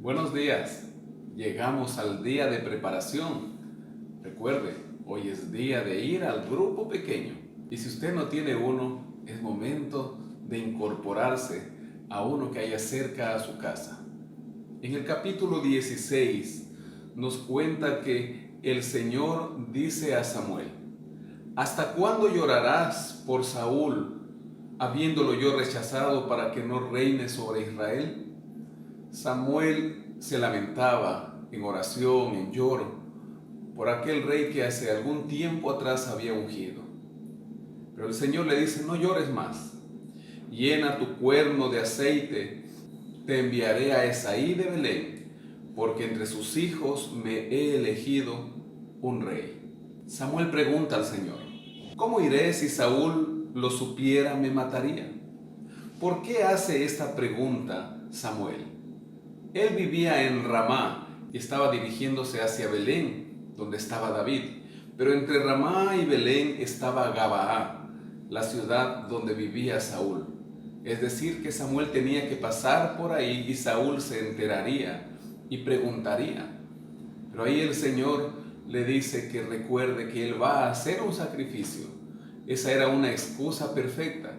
Buenos días, llegamos al día de preparación. Recuerde, hoy es día de ir al grupo pequeño. Y si usted no tiene uno, es momento de incorporarse a uno que haya cerca a su casa. En el capítulo 16 nos cuenta que el Señor dice a Samuel: ¿hasta cuándo llorarás por Saúl, habiéndolo yo rechazado para que no reine sobre Israel? Samuel se lamentaba en oración, en lloro, por aquel rey que hace algún tiempo atrás había ungido. Pero el Señor le dice: no llores más, llena tu cuerno de aceite, te enviaré a Esaí de Belén, porque entre sus hijos me he elegido un rey. Samuel pregunta al Señor: ¿cómo iré? Si Saúl lo supiera, me mataría. ¿Por qué hace esta pregunta Samuel? Él vivía en Ramá y estaba dirigiéndose hacia Belén, donde estaba David. Pero entre Ramá y Belén estaba Gabaá, la ciudad donde vivía Saúl. Es decir, que Samuel tenía que pasar por ahí y Saúl se enteraría y preguntaría. Pero ahí el Señor le dice que recuerde que él va a hacer un sacrificio. Esa era una excusa perfecta,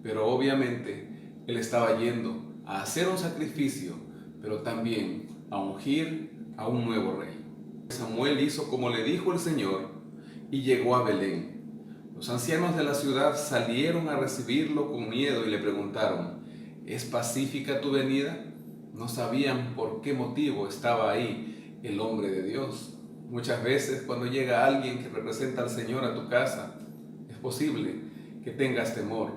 pero obviamente él estaba yendo a hacer un sacrificio, pero también a ungir a un nuevo rey. Samuel hizo como le dijo el Señor y llegó a Belén. Los ancianos de la ciudad salieron a recibirlo con miedo y le preguntaron: ¿es pacífica tu venida? No sabían por qué motivo estaba ahí el hombre de Dios. Muchas veces cuando llega alguien que representa al Señor a tu casa, es posible que tengas temor.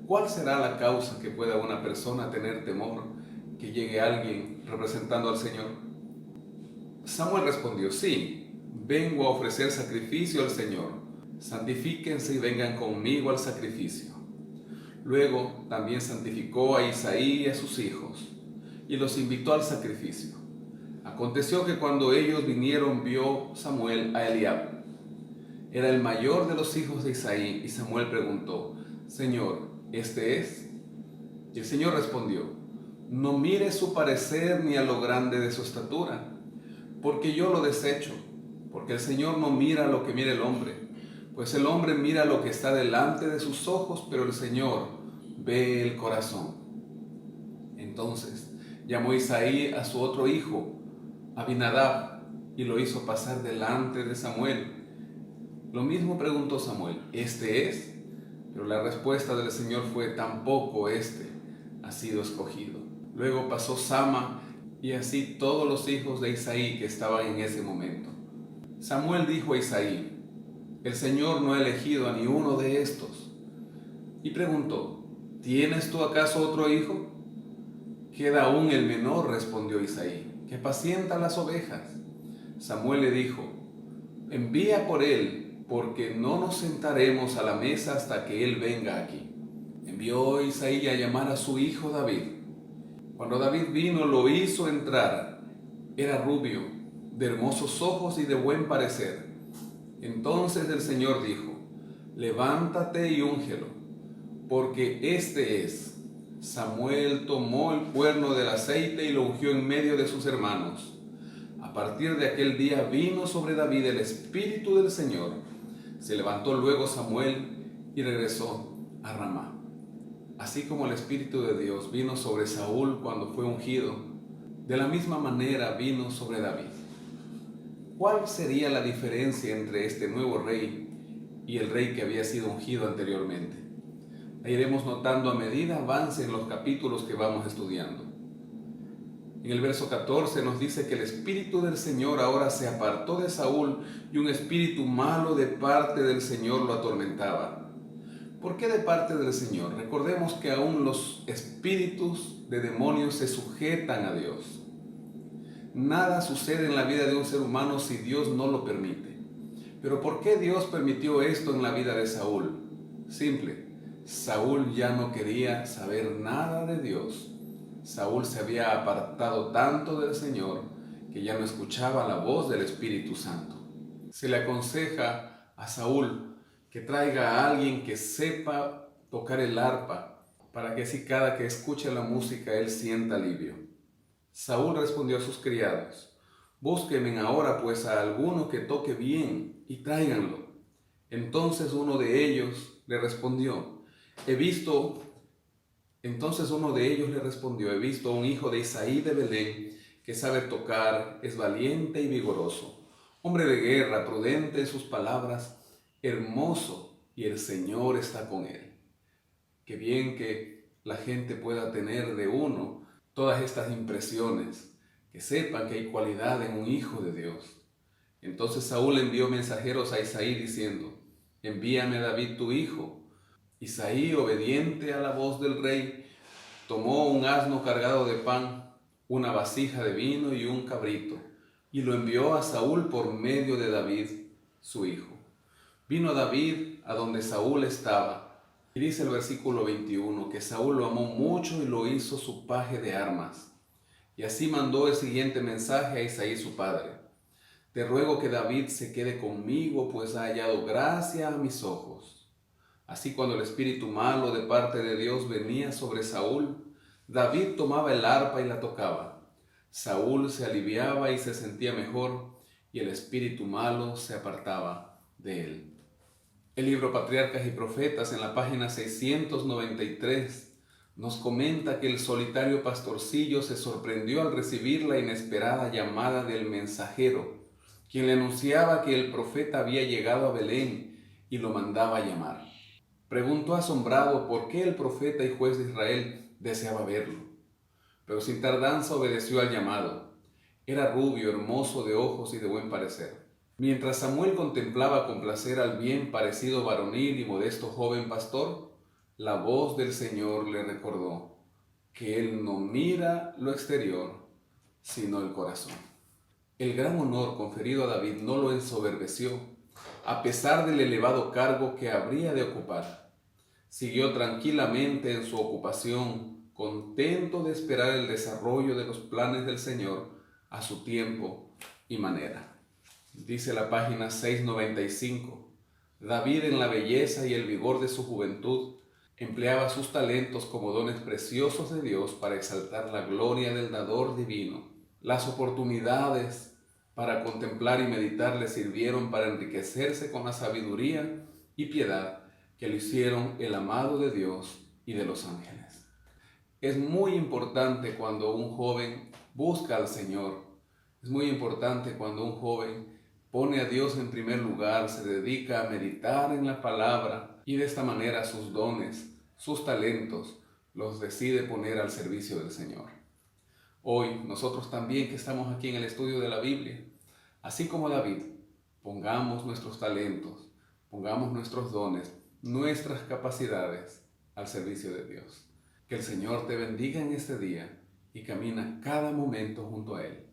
¿Cuál será la causa que pueda una persona tener temor que llegue alguien representando al Señor? Samuel respondió: sí, vengo a ofrecer sacrificio al Señor. Santifíquense y vengan conmigo al sacrificio. Luego también santificó a Isaí y a sus hijos y los invitó al sacrificio. Aconteció que cuando ellos vinieron, vio Samuel a Eliab. Era el mayor de los hijos de Isaí, y Samuel preguntó: Señor, ¿este es? Y el Señor respondió: no mire su parecer ni a lo grande de su estatura, porque yo lo desecho, porque el Señor no mira lo que mira el hombre, pues el hombre mira lo que está delante de sus ojos, pero el Señor ve el corazón. Entonces llamó Isaí a su otro hijo, Abinadab, y lo hizo pasar delante de Samuel. Lo mismo preguntó Samuel: ¿este es? Pero la respuesta del Señor fue: tampoco este ha sido escogido. Luego pasó Sama, y así todos los hijos de Isaí que estaban en ese momento. Samuel dijo a Isaí: el Señor no ha elegido a ni uno de estos. Y preguntó: ¿tienes tú acaso otro hijo? Queda aún el menor, respondió Isaí, que apacienta las ovejas. Samuel le dijo: envía por él, porque no nos sentaremos a la mesa hasta que él venga aquí. Envió Isaí a llamar a su hijo David. Cuando David vino, lo hizo entrar. Era rubio, de hermosos ojos y de buen parecer. Entonces el Señor dijo: levántate y úngelo, porque este es. Samuel tomó el cuerno del aceite y lo ungió en medio de sus hermanos. A partir de aquel día vino sobre David el Espíritu del Señor. Se levantó luego Samuel y regresó a Ramá. Así como el Espíritu de Dios vino sobre Saúl cuando fue ungido, de la misma manera vino sobre David. ¿Cuál sería la diferencia entre este nuevo rey y el rey que había sido ungido anteriormente? La iremos notando a medida avancen los capítulos que vamos estudiando. En el verso 14 nos dice que el Espíritu del Señor ahora se apartó de Saúl y un espíritu malo de parte del Señor lo atormentaba. ¿Por qué de parte del Señor? Recordemos que aún los espíritus de demonios se sujetan a Dios. Nada sucede en la vida de un ser humano si Dios no lo permite. Pero ¿por qué Dios permitió esto en la vida de Saúl? Simple: Saúl ya no quería saber nada de Dios. Saúl se había apartado tanto del Señor que ya no escuchaba la voz del Espíritu Santo. Se le aconseja a Saúl que traiga a alguien que sepa tocar el arpa, para que así cada que escuche la música él sienta alivio. Saúl respondió a sus criados: Búsquenme ahora pues a alguno que toque bien y tráiganlo. Entonces uno de ellos le respondió: He visto He visto a un hijo de Isaí de Belén que sabe tocar, es valiente y vigoroso, hombre de guerra, prudente en sus palabras, hermoso, y el Señor está con él. Qué bien que la gente pueda tener de uno todas estas impresiones, que sepan que hay cualidad en un hijo de Dios. Entonces Saúl envió mensajeros a Isaí diciendo: Envíame a David tu hijo. Isaí, obediente a la voz del rey, tomó un asno cargado de pan, una vasija de vino y un cabrito, y lo envió a Saúl por medio de David, su hijo. Vino David a donde Saúl estaba, y dice el versículo 21, que Saúl lo amó mucho y lo hizo su paje de armas. Y así mandó el siguiente mensaje a Isaí su padre: Te ruego que David se quede conmigo, pues ha hallado gracia a mis ojos. Así cuando el espíritu malo de parte de Dios venía sobre Saúl, David tomaba el arpa y la tocaba. Saúl se aliviaba y se sentía mejor, y el espíritu malo se apartaba de él. El libro Patriarcas y Profetas, en la página 693, nos comenta que el solitario pastorcillo se sorprendió al recibir la inesperada llamada del mensajero, quien le anunciaba que el profeta había llegado a Belén y lo mandaba llamar. Preguntó asombrado por qué el profeta y juez de Israel deseaba verlo, pero sin tardanza obedeció al llamado. Era rubio, hermoso de ojos y de buen parecer. Mientras Samuel contemplaba con placer al bien parecido varonil y modesto joven pastor, la voz del Señor le recordó que Él no mira lo exterior, sino el corazón. El gran honor conferido a David no lo ensoberbeció, a pesar del elevado cargo que habría de ocupar. Siguió tranquilamente en su ocupación, contento de esperar el desarrollo de los planes del Señor a su tiempo y manera. Dice la página 695, David, en la belleza y el vigor de su juventud, empleaba sus talentos como dones preciosos de Dios para exaltar la gloria del dador divino. Las oportunidades para contemplar y meditar le sirvieron para enriquecerse con la sabiduría y piedad que lo hicieron el amado de Dios y de los ángeles. Es muy importante cuando un joven busca al Señor. Es muy importante cuando un joven pone a Dios en primer lugar, se dedica a meditar en la palabra y de esta manera sus dones, sus talentos, los decide poner al servicio del Señor. Hoy nosotros también que estamos aquí en el estudio de la Biblia, así como David, pongamos nuestros talentos, pongamos nuestros dones, nuestras capacidades al servicio de Dios. Que el Señor te bendiga en este día y camina cada momento junto a Él.